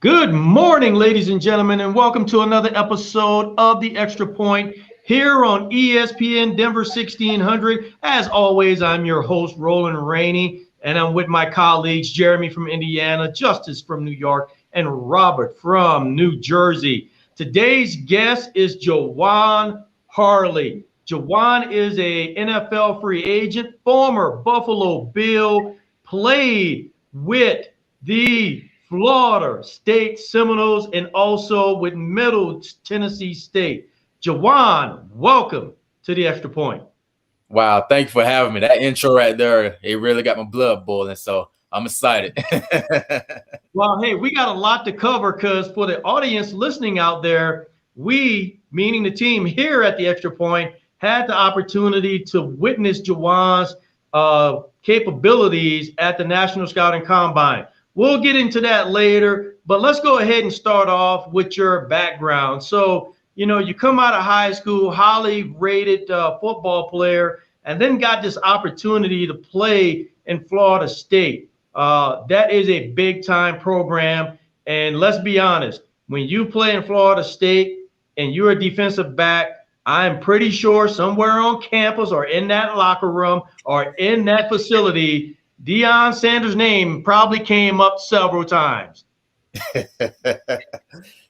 Good morning, ladies and gentlemen, and welcome to another episode of The Extra Point here on ESPN Denver 1600. As always, I'm your host, Roland Rainey, and I'm with my colleagues, Jeremy from Indiana, Justice from New York, and Robert from New Jersey. Today's guest is Jawan Harley. Jawan is a NFL free agent, former Buffalo Bill, played with the Florida State Seminoles, and also with Middle Tennessee State. Jawan, welcome to the Extra Point. Wow, thank you for having me. That intro right there, it really got my blood boiling, so I'm excited. Well, hey, we got a lot to cover because for the audience listening out there, we, meaning the team here at the Extra Point, had the opportunity to witness Jawan's capabilities at the National Scouting Combine. We'll get into that later, but let's go ahead and start off with your background. So, you come out of high school, highly rated football player, and then got this opportunity to play in Florida State. That is a big time program. And let's be honest, when you play in Florida State and you're a defensive back, I'm pretty sure somewhere on campus or in that locker room or in that facility, Deion Sanders' name probably came up several times.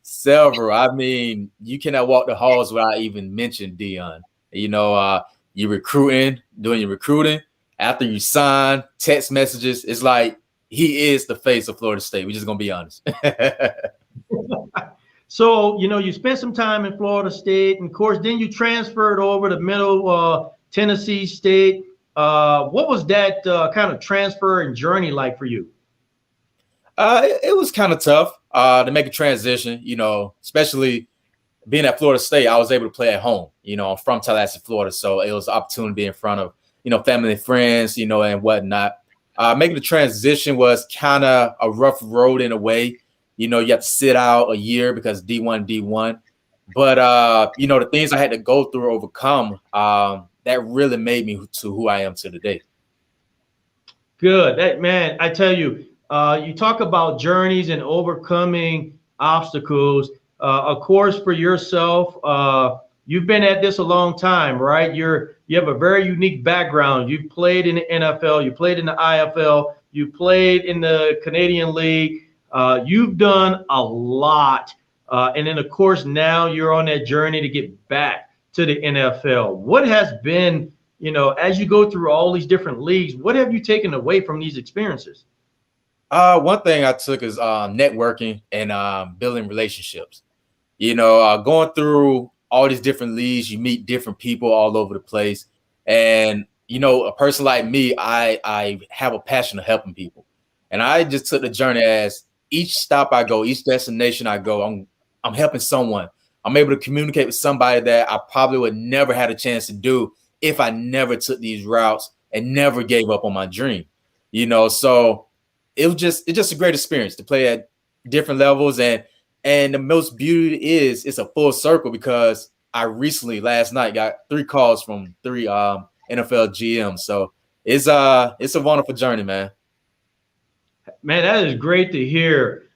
Several. I mean, you cannot walk the halls without even mentioning Deion. You're recruiting, doing your recruiting. After you sign, text messages, it's like he is the face of Florida State. We're just going to be honest. So, you spent some time in Florida State, and of course, then you transferred over to Middle Tennessee State. What was that kind of transfer and journey like for you? It was kind of tough to make a transition, especially being at Florida State. I was able to play at home. I'm from Tallahassee, Florida, so it was an opportunity to be in front of, family and friends, and whatnot. Making the transition was kind of a rough road in a way. You have to sit out a year because D1. But, the things I had to go through, overcome, that really made me to who I am to today. Good. Man, I tell you, you talk about journeys and overcoming obstacles. Of course, for yourself, you've been at this a long time, right? You have a very unique background. You've played in the NFL, you played in the IFL, you played in the Canadian League. You've done a lot. And then, of course, now you're on that journey to get back to the NFL. What has been, as you go through all these different leagues, what have you taken away from these experiences? One thing I took is networking and building relationships. Going through all these different leagues, you meet different people all over the place. And, a person like me, I have a passion of helping people. And I just took the journey as each stop I go, each destination I go, I'm helping someone. I'm able to communicate with somebody that I probably would never had a chance to do if I never took these routes and never gave up on my dream. So it's just a great experience to play at different levels. And the most beauty is it's a full circle because I recently last night got 3 calls from 3 NFL GMs. So it's a wonderful journey, man. Man, that is great to hear.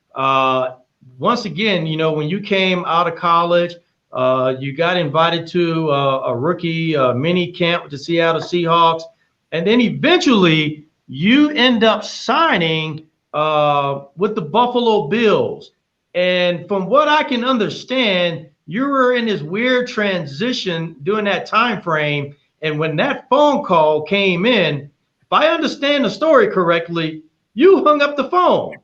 Once again, when you came out of college, you got invited to a rookie mini camp with the Seattle Seahawks. And then eventually you end up signing with the Buffalo Bills. And from what I can understand, you were in this weird transition during that time frame. And when that phone call came in, if I understand the story correctly, you hung up the phone.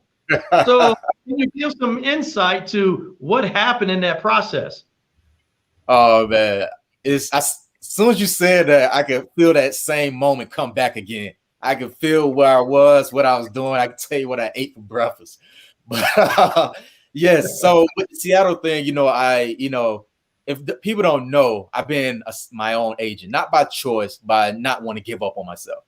So can you give some insight to what happened in that process? Oh, man. As soon as you said that, I could feel that same moment come back again. I could feel where I was, what I was doing. I could tell you what I ate for breakfast. But yes, so with the Seattle thing, if the people don't know, I've been my own agent, not by choice, by not want to give up on myself.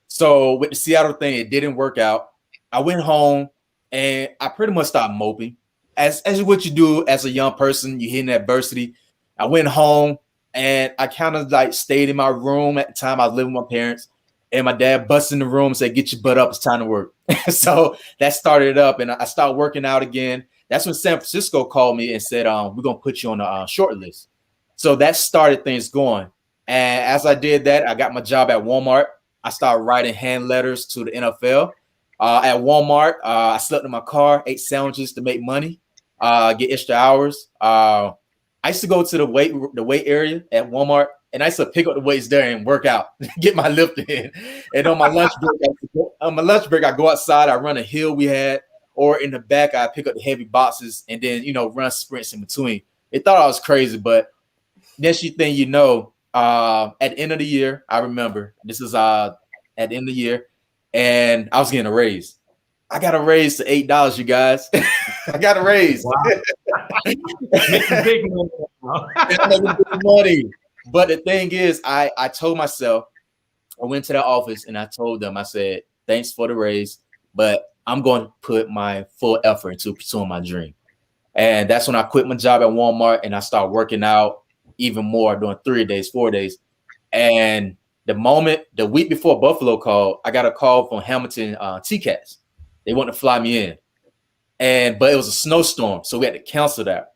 So with the Seattle thing, it didn't work out. I went home and I pretty much started moping. As what you do as a young person, you hit adversity. I went home and I kind of like stayed in my room at the time. I was living with my parents. And my dad busted in the room and said, "Get your butt up. It's time to work." So that started up, and I started working out again. That's when San Francisco called me and said, we're going to put you on the short list. So that started things going. And as I did that, I got my job at Walmart. I started writing hand letters to the NFL. At Walmart, I slept in my car, ate sandwiches to make money, get extra hours. I used to go to the weight area at Walmart, and I used to pick up the weights there and work out, get my lift in. And on my lunch break, I go outside, I run a hill we had, or in the back, I pick up the heavy boxes and then, run sprints in between. They thought I was crazy, but next thing you know, at the end of the year, I remember this is at the end of the year, and I was getting a raise. I got a raise to $8, you guys. I got a raise. Wow. Making big money. But the thing is, I told myself, I went to the office and I told them, I said, thanks for the raise, but I'm going to put my full effort into pursuing my dream. And that's when I quit my job at Walmart and I started working out even more, doing 3 days, 4 days. And the week before Buffalo called, I got a call from Hamilton T-Cats. They wanted to fly me in. But it was a snowstorm, so we had to cancel that.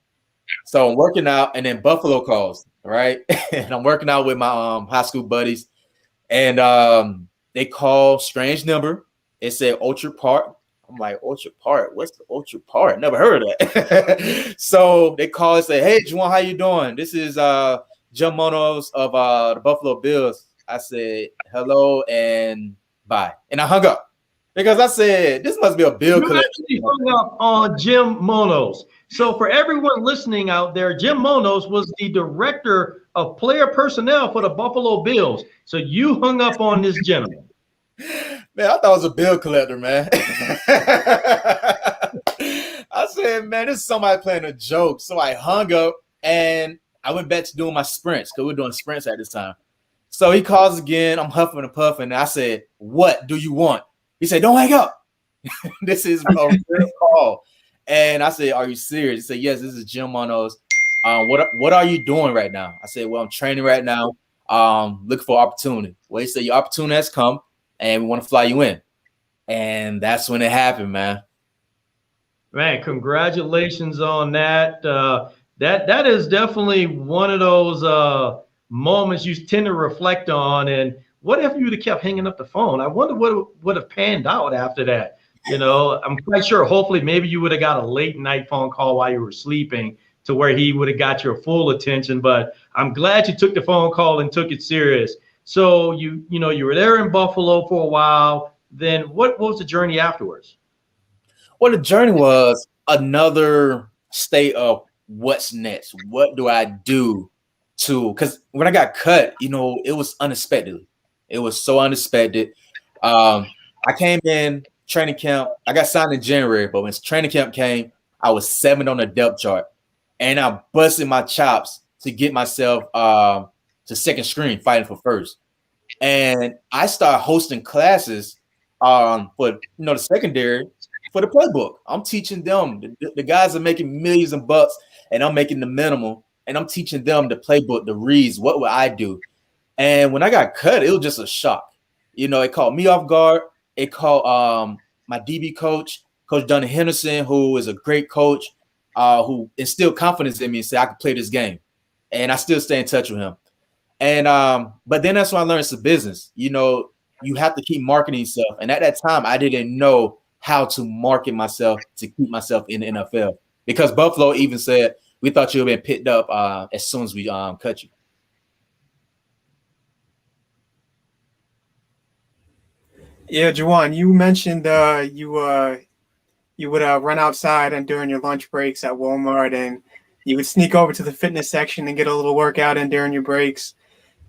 So I'm working out, and then Buffalo calls, right? And I'm working out with my high school buddies. And they call, strange number. It said Orchard Park. I'm like, Orchard Park? What's the Orchard Park? Never heard of that. So they call and say, hey, Juwan, how you doing? This is Jim Monos of the Buffalo Bills. I said, hello and bye. And I hung up because I said, this must be a bill collector. You actually hung up on Jim Monos. So for everyone listening out there, Jim Monos was the director of player personnel for the Buffalo Bills. So you hung up on this gentleman. Man, I thought it was a bill collector, man. I said, man, this is somebody playing a joke. So I hung up and I went back to doing my sprints because we were doing sprints at this time. So he calls again. I'm huffing and puffing. And I said, what do you want? He said, don't hang up. This is a real call. And I said, are you serious? He said, yes, this is Jim Monos. What are you doing right now? I said, well, I'm training right now. Looking for opportunity. Well, he said, your opportunity has come and we want to fly you in. And that's when it happened, man. Man, congratulations on that. That is definitely one of those moments you tend to reflect on. And what if you would have kept hanging up the phone? I wonder what would have panned out after that. I'm quite sure, hopefully, maybe you would have got a late night phone call while you were sleeping to where he would have got your full attention. But I'm glad you took the phone call and took it serious. So you were there in Buffalo for a while. Then what was the journey afterwards? Well, the journey was another state of what's next. What do I do because when I got cut, it was unexpectedly. It was so unexpected. I came in training camp. I got signed in January, but when training camp came, I was 7th on the depth chart. And I busted my chops to get myself to second string, fighting for first. And I started hosting classes for the secondary for the playbook. I'm teaching them. The guys are making millions of bucks, and I'm making the minimum. And I'm teaching them the playbook, the reads. What would I do? And when I got cut, it was just a shock. It caught me off guard. It caught my DB coach, Coach Duncan Henderson, who is a great coach, who instilled confidence in me and said I could play this game. And I still stay in touch with him. And but then that's when I learned it's a business. You have to keep marketing yourself. And at that time, I didn't know how to market myself to keep myself in the NFL. Because Buffalo even said, we thought you had been picked up as soon as we cut you. Yeah, Juwan, you mentioned you would run outside and during your lunch breaks at Walmart, and you would sneak over to the fitness section and get a little workout in during your breaks.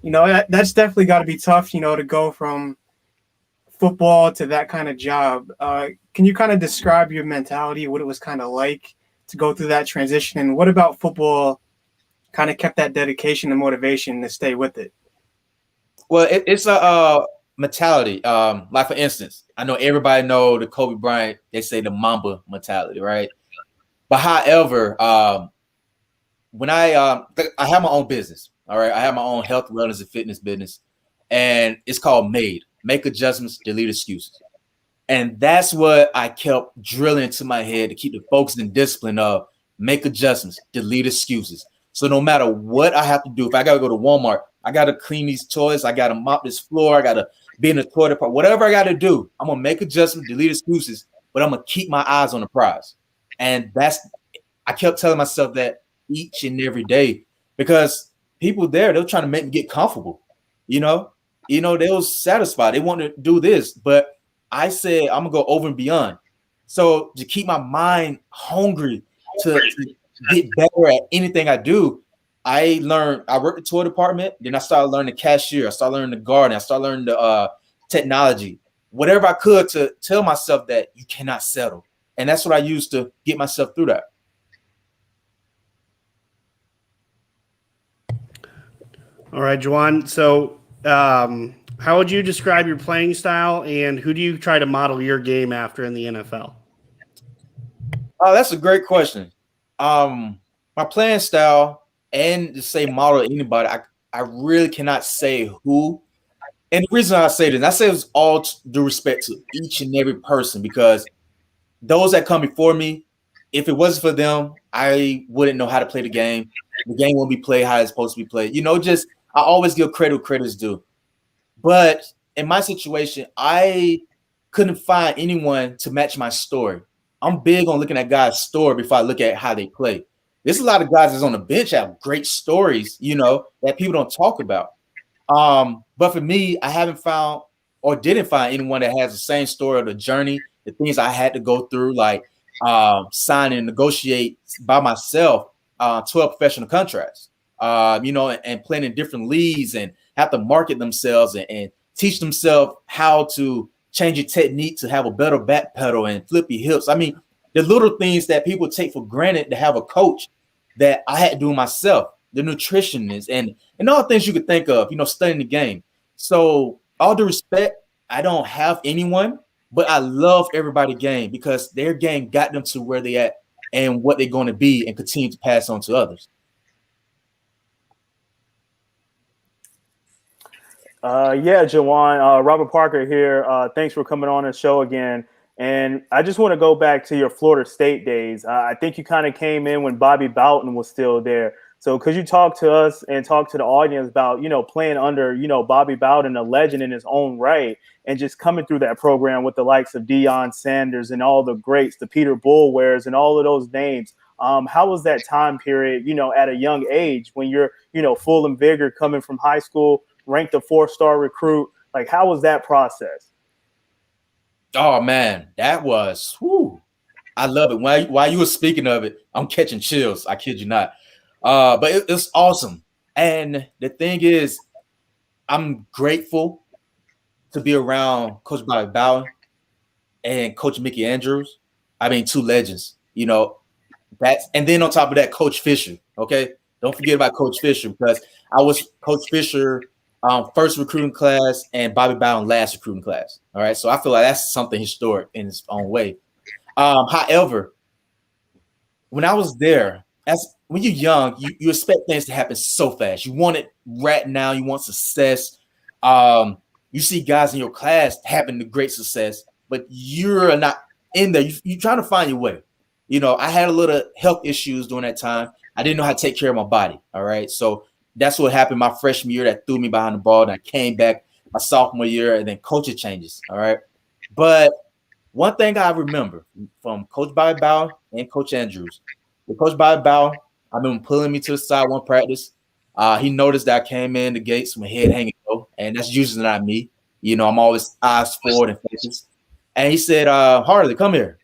That's definitely got to be tough, to go from football to that kind of job. Can you kind of describe your mentality, what it was kind of like to go through that transition? And what about football kind of kept that dedication and motivation to stay with it? Well, it's a mentality. Like, for instance, I know everybody know the Kobe Bryant, they say the Mamba mentality, right? But however, when I have my own business, all right? I have my own health, wellness, and fitness business, and it's called Make Adjustments, Delete Excuses. And that's what I kept drilling into my head to keep the focus and discipline of make adjustments, delete excuses. So no matter what I have to do, if I got to go to Walmart, I got to clean these toys, I got to mop this floor, I got to be in the toilet part, whatever I got to do, I'm going to make adjustments, delete excuses, but I'm going to keep my eyes on the prize. And I kept telling myself that each and every day because people there, they're trying to make me get comfortable. They was satisfied. They want to do this, but I said I'm gonna go over and beyond. So to keep my mind hungry to get better at anything I do, I worked the toy department, then I started learning the cashier, I started learning the garden, I started learning the technology, whatever I could to tell myself that you cannot settle. And that's what I used to get myself through that. All right, Juwan. So how would you describe your playing style, and who do you try to model your game after in the NFL? Oh, that's a great question. My playing style, and to say model anybody, I really cannot say who. And the reason I say this, I say it's all due respect to each and every person, because those that come before me, if it wasn't for them, I wouldn't know how to play the game. The game won't be played how it's supposed to be played. I always give credit where credit's due. But in my situation, I couldn't find anyone to match my story. I'm big on looking at guys' story before I look at how they play. There's a lot of guys that's on the bench that have great stories, that people don't talk about. But for me, I haven't found or didn't find anyone that has the same story of the journey, the things I had to go through, like sign and negotiate by myself 12 professional contracts, and playing in different leagues and have to market themselves and teach themselves how to change your technique to have a better back pedal and flip your hips. I mean, the little things that people take for granted to have a coach that I had to do myself, the nutritionist and all the things you could think of, studying the game. So all due respect, I don't have anyone, but I love everybody's game because their game got them to where they at and what they're going to be and continue to pass on to others. Juwan, Robert Parker here. Thanks for coming on the show again. And I just want to go back to your Florida State days. I think you kind of came in when Bobby Bowden was still there. So could you talk to us and talk to the audience about, playing under, Bobby Bowden, a legend in his own right, and just coming through that program with the likes of Deion Sanders and all the greats, the Peter Bullwares and all of those names. How was that time period, at a young age when you're, full and vigor coming from high school, ranked a 4-star recruit? Like, how was that process? Oh man, that was, I love it. While you were speaking of it, I'm catching chills. I kid you not. But it's awesome. And the thing is, I'm grateful to be around Coach Bobby Bowden and Coach Mickey Andrews. I mean, two legends, and then on top of that, Coach Fisher. Okay. Don't forget about Coach Fisher, because I was Coach Fisher first recruiting class and Bobby Bowden last recruiting class. All right. So I feel like that's something historic in its own way. However, when I was there, when you're young, you expect things to happen so fast. You want it right now. You want success. You see guys in your class having the great success, but you're not in there. You're trying to find your way. I had a little health issues during that time. I didn't know how to take care of my body. All right. So that's what happened my freshman year, that threw me behind the ball. And I came back my sophomore year, and then coaching changes. All right. But one thing I remember from Coach Bobby Bowden and Coach Andrews, with Coach Bobby Bowden, I've been pulling me to the side one practice. He noticed that I came in the gates with my head hanging low, and that's usually not me. I'm always eyes forward and focused. And he said, Harley, come here.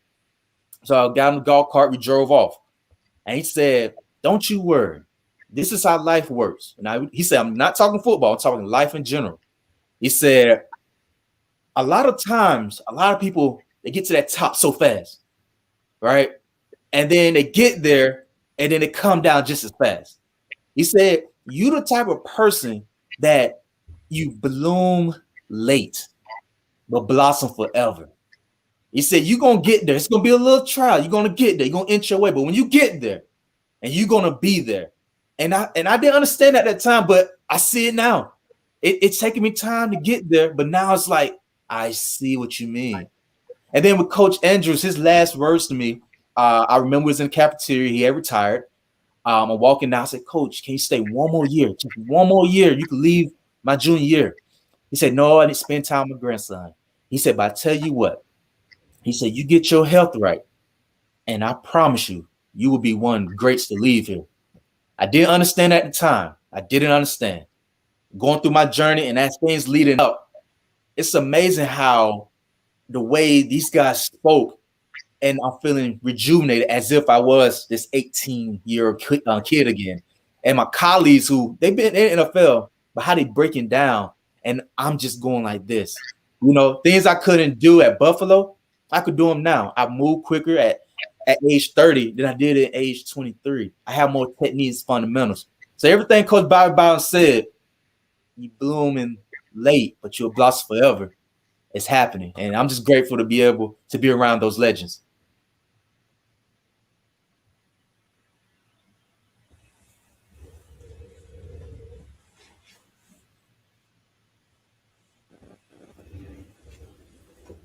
So I got in the golf cart. We drove off. And he said, don't you worry. This is how life works. And he said, I'm not talking football. I'm talking life in general. He said, a lot of times, a lot of people, they get to that top so fast, right? And then they get there, and then they come down just as fast. He said, you the type of person that you bloom late, but blossom forever. He said, you're going to get there. It's going to be a little trial. You're going to get there. You're going to inch your way. But when you get there, and you're going to be there. And I didn't understand at that time, but I see it now. It's taking me time to get there, but now it's like, I see what you mean. And then with Coach Andrews, his last words to me, I remember it was in the cafeteria. He had retired. I'm walking down. I said, Coach, can you stay one more year? Just one more year. You can leave my junior year. He said, no, I need to spend time with my grandson. He said, but I tell you what, he said, you get your health right, and I promise you, you will be one of the greats to leave here. I didn't understand at the time. I didn't understand. Going through my journey and as things leading up, it's amazing how the way these guys spoke, and I'm feeling rejuvenated as if I was this 18-year kid again. And my colleagues who they've been in the NFL, but how they breaking down, and I'm just going like this. You know, things I couldn't do at Buffalo, I could do them now. I move quicker at age 30 than I did at age 23. I have more techniques, fundamentals. So everything Coach Bobby Bowden said, you bloom in late, but you'll blossom forever. It's happening. And I'm just grateful to be able to be around those legends.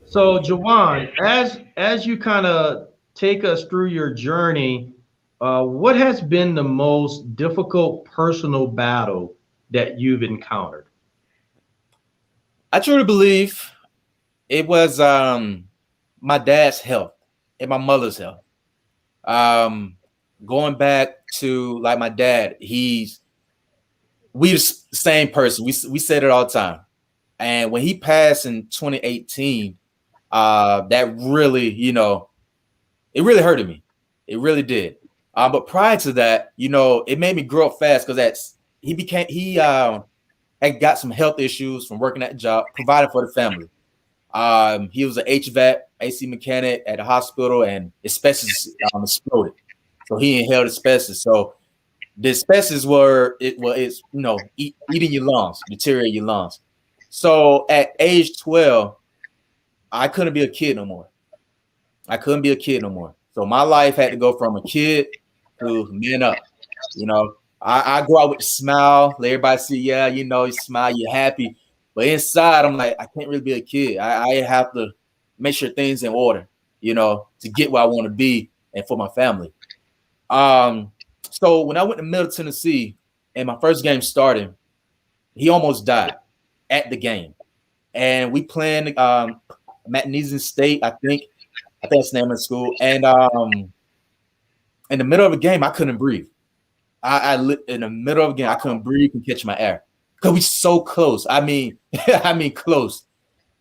So, Jawan, as you kind of take us through your journey, what has been the most difficult personal battle that you've encountered? I truly believe it was my dad's health and my mother's health. Going back to like my dad, we the same person. We said it all the time. And when he passed in 2018, that really, it really hurted me. It really did. But prior to that, it made me grow up fast because he had got some health issues from working at the job, providing for the family. He was an HVAC, AC mechanic at the hospital, and asbestos exploded. So he inhaled asbestos. So the asbestos it's eating your lungs, deteriorating your lungs. So at age 12, I couldn't be a kid no more. So my life had to go from a kid to man up. I go out with a smile, let everybody see, you smile, you're happy. But inside, I'm like, I can't really be a kid. I have to make sure things in order, to get where I want to be and for my family. So when I went to Middle Tennessee and my first game started, he almost died at the game. And we playing Magnesia State, I think that's the name of the school. And in the middle of the game, I couldn't breathe. In the middle of the game, I couldn't breathe and catch my air because we so close. I mean, close.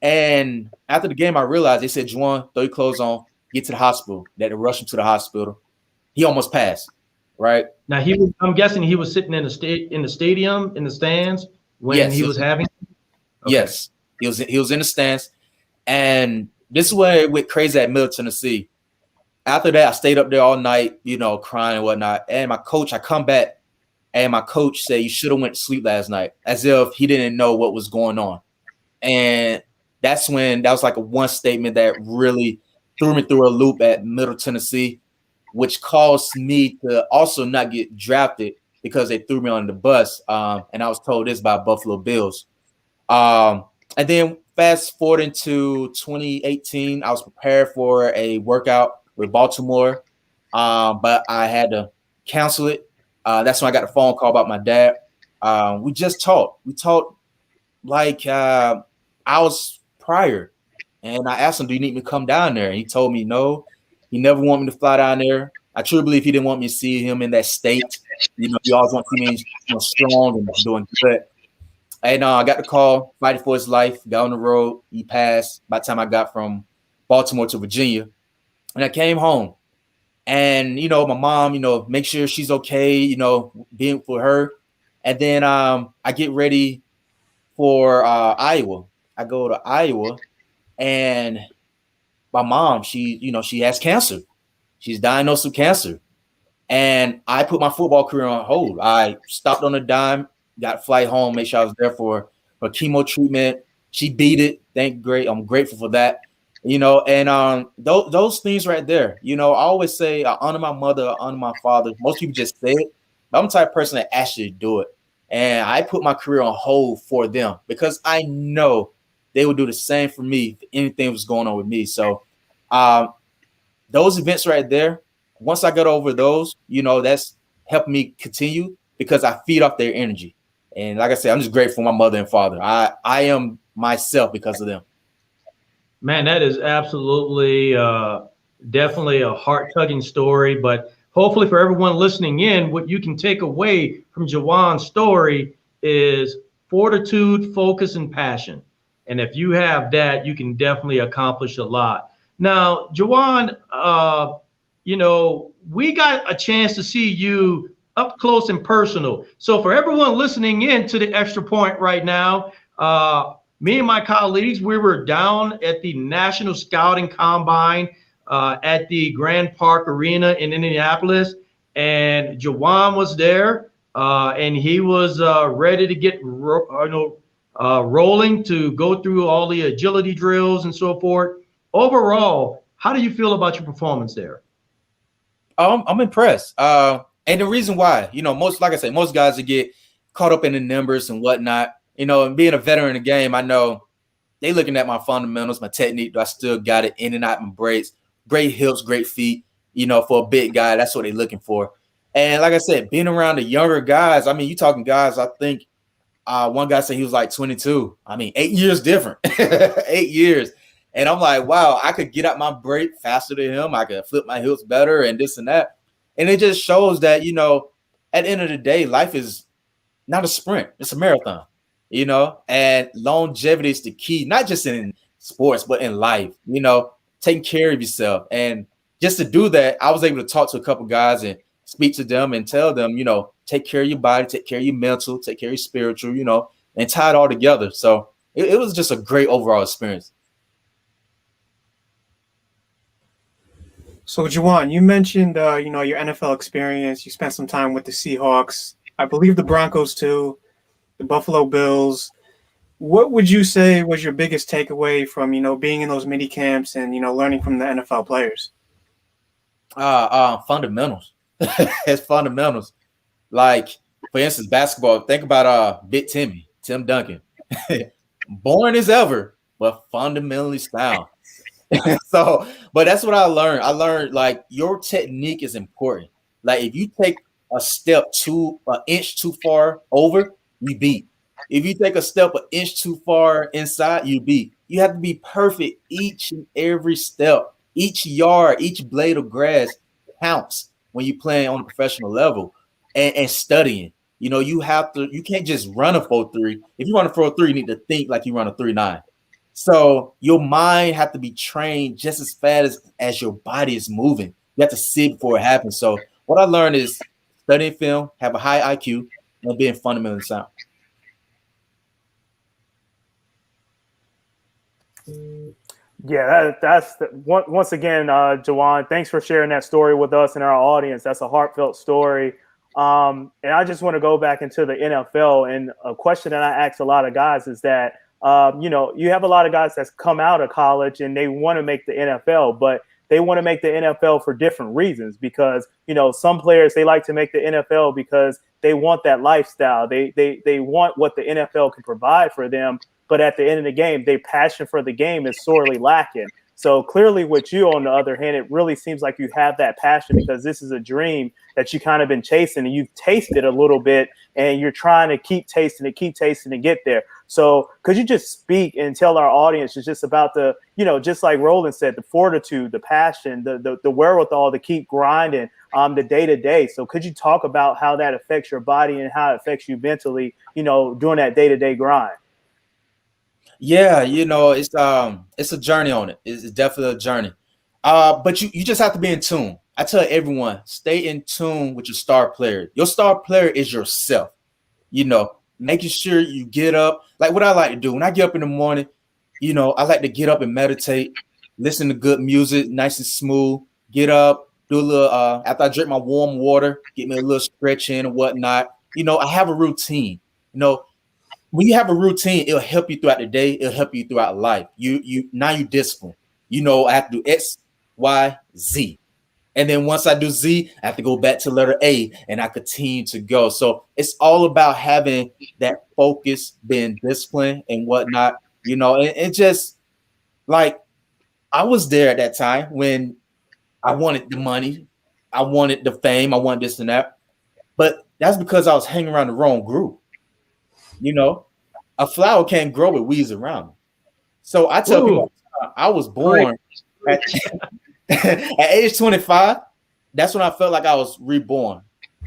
And after the game, I realized they said, Juwan, throw your clothes on, get to the hospital. They had to rush him to the hospital. He almost passed, right? Now I'm guessing he was sitting in the stadium, in the stands when he was having. Okay. Yes, he was in the stands, and this is where it went crazy at Middle Tennessee. After that, I stayed up there all night, crying and whatnot. And I come back, and my coach said, you should have went to sleep last night, as if he didn't know what was going on. And that was like a one statement that really threw me through a loop at Middle Tennessee, which caused me to also not get drafted because they threw me on the bus. And I was told this by Buffalo Bills. And then fast forward into 2018, I was prepared for a workout with Baltimore, but I had to cancel it. That's when I got a phone call about my dad. We just talked. We talked like hours prior, and I asked him, do you need me to come down there? And he told me no. He never wanted me to fly down there. I truly believe he didn't want me to see him in that state. He always want to see me strong and doing good. And I got the call, fighting for his life, got on the road. He passed by the time I got from Baltimore to Virginia. And I came home. And, my mom, make sure she's okay, being for her. And then I get ready for Iowa. I go to Iowa, and my mom, she has cancer. She's diagnosed with cancer. And I put my football career on hold. I stopped on a dime, got a flight home, made sure I was there for her chemo treatment. She beat it. I'm grateful for that. And those things right there, I always say I honor my mother, I honor my father. Most people just say it, but I'm the type of person that actually do it. And I put my career on hold for them because I know they would do the same for me if anything was going on with me. So Those events right there, once I got over those, that's helped me continue because I feed off their energy. And like I said, I'm just grateful for my mother and father. I am myself because of them. Man, that is absolutely, definitely a heart-tugging story. But hopefully, for everyone listening in, what you can take away from Jawan's story is fortitude, focus, and passion. And if you have that, you can definitely accomplish a lot. Now, Jawan, we got a chance to see you up close and personal. So for everyone listening in to the Extra Point right now, me and my colleagues, we were down at the National Scouting Combine at the Grand Park Arena in Indianapolis, and Jawan was there, and he was ready to get rolling to go through all the agility drills and so forth. Overall, how do you feel about your performance there? I'm impressed. And the reason why, like I say, most guys that get caught up in the numbers and whatnot, and being a veteran in the game, I know they looking at my fundamentals, my technique. Do I still got it in and out my breaks? Great hips, great feet. For a big guy, that's what they're looking for. And like I said, being around the younger guys, I mean, you talking guys, I think one guy said he was like 22. I mean, 8 years different, 8 years. And I'm like, wow, I could get out my break faster than him. I could flip my hips better and this and that. And it just shows that, at the end of the day, life is not a sprint. It's a marathon, and longevity is the key, not just in sports, but in life, taking care of yourself. And just to do that, I was able to talk to a couple guys and speak to them and tell them, take care of your body, take care of your mental, take care of your spiritual, and tie it all together. So it was just a great overall experience. So, Juwan, you mentioned, your NFL experience. You spent some time with the Seahawks, I believe the Broncos too, the Buffalo Bills. What would you say was your biggest takeaway from, being in those mini camps and, learning from the NFL players? Fundamentals. It's fundamentals. Like, for instance, basketball. Think about Big Timmy, Tim Duncan. Boring as ever, but fundamentally sound. So, but that's what I learned. I learned like your technique is important. Like if you take a step an inch too far over, you beat. If you take a step an inch too far inside, you beat. You have to be perfect each and every step, each yard, each blade of grass counts when you're playing on a professional level and studying. You can't just run a 4.3. If you run a 4.3, you need to think like you run a 3.9. So your mind have to be trained just as fast as your body is moving. You have to see before it happens. So what I learned is studying film, have a high IQ, and being fundamentally sound. Yeah, once again, Jawan, thanks for sharing that story with us and our audience. That's a heartfelt story. And I just want to go back into the NFL. And a question that I ask a lot of guys is that, you have a lot of guys that's come out of college and they want to make the NFL, but they want to make the NFL for different reasons because, some players, they like to make the NFL because they want that lifestyle. They want what the NFL can provide for them. But at the end of the game, their passion for the game is sorely lacking. So clearly with you, on the other hand, it really seems like you have that passion because this is a dream that you kind of been chasing and you've tasted a little bit and you're trying to keep tasting and get there. So could you just speak and tell our audience just about the, just like Roland said, the fortitude, the passion, the wherewithal to keep grinding the day to day. So could you talk about how that affects your body and how it affects you mentally, doing that day to day grind? Yeah, it's a journey on it. It's definitely a journey. But you just have to be in tune. I tell everyone, stay in tune with your star player. Your star player is yourself. Making sure you get up. Like what I like to do when I get up in the morning, I like to get up and meditate, listen to good music, nice and smooth. Get up, do a little. After I drink my warm water, get me a little stretch in and whatnot. I have a routine. When you have a routine, it'll help you throughout the day. It'll help you throughout life. Now you discipline. I have to do X, Y, Z. And then once I do Z, I have to go back to letter A and I continue to go. So it's all about having that focus, being disciplined and whatnot, and just like I was there at that time when I wanted the money, I wanted the fame, I wanted this and that. But that's because I was hanging around the wrong group. You know, a flower can't grow with weeds around it. So I tell people, I was born at, at age 25. That's when I felt like I was reborn.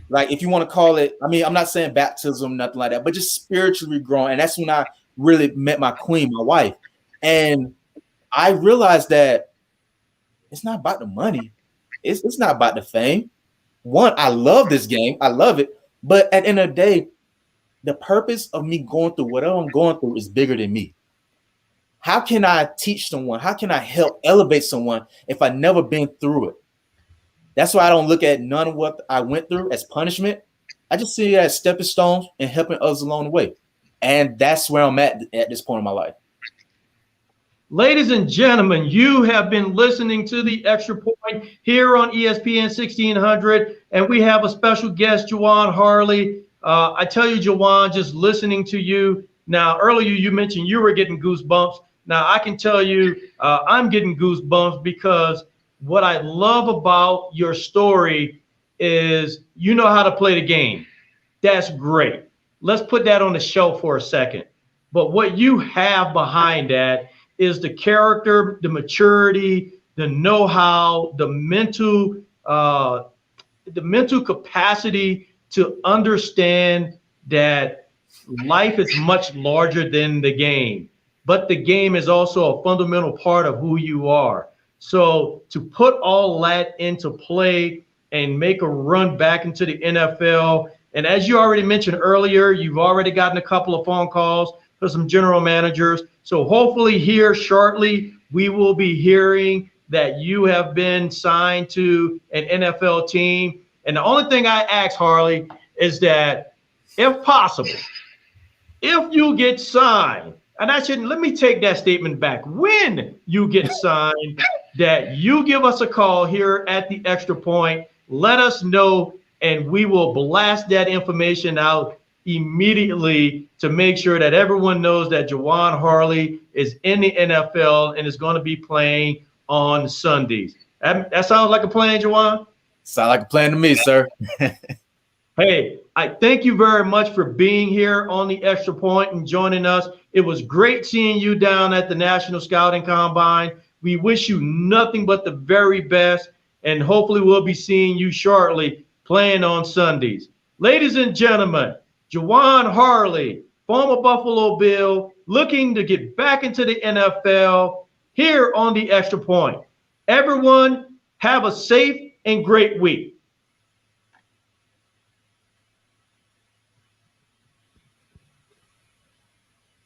Like, if you want to call it, I mean, I'm not saying baptism, nothing like that, but just spiritually growing. And that's when I really met my queen, my wife. And I realized that it's not about the money. It's not about the fame. One, I love this game. I love it. But at the end of the day, the purpose of me going through whatever I'm going through is bigger than me. How can I teach someone? How can I help elevate someone if I've never been through it? That's why I don't look at none of what I went through as punishment. I just see it as stepping stones and helping others along the way. And that's where I'm at this point in my life. Ladies and gentlemen, you have been listening to The Extra Point here on ESPN 1600, and we have a special guest, Juwan Harley. I tell you, Juwan, just listening to you. Now, earlier you mentioned you were getting goosebumps. Now, I can tell you I'm getting goosebumps because what I love about your story is you know how to play the game. That's great. Let's put that on the shelf for a second. But what you have behind that is the character, the maturity, the know-how, the mental capacity to understand that life is much larger than the game, but the game is also a fundamental part of who you are. So to put all that into play and make a run back into the NFL, and as you already mentioned earlier, you've already gotten a couple of phone calls for some general managers. So hopefully here shortly, we will be hearing that you have been signed to an NFL team. And the only thing I ask, Harley, is that if possible, if you get signed, and let me take that statement back. When you get signed, that you give us a call here at the Extra Point, let us know, and we will blast that information out immediately to make sure that everyone knows that Juwan Harley is in the NFL and is going to be playing on Sundays. That sounds like a plan, Juwan? Sound like a plan to me, sir. Hey, I thank you very much for being here on the Extra Point and joining us. It was great seeing you down at the National Scouting Combine. We wish you nothing but the very best, and hopefully we'll be seeing you shortly playing on Sundays. Ladies and gentlemen, Juwan Harley, former Buffalo Bill, looking to get back into the NFL here on the Extra Point. Everyone, have a safe and great week.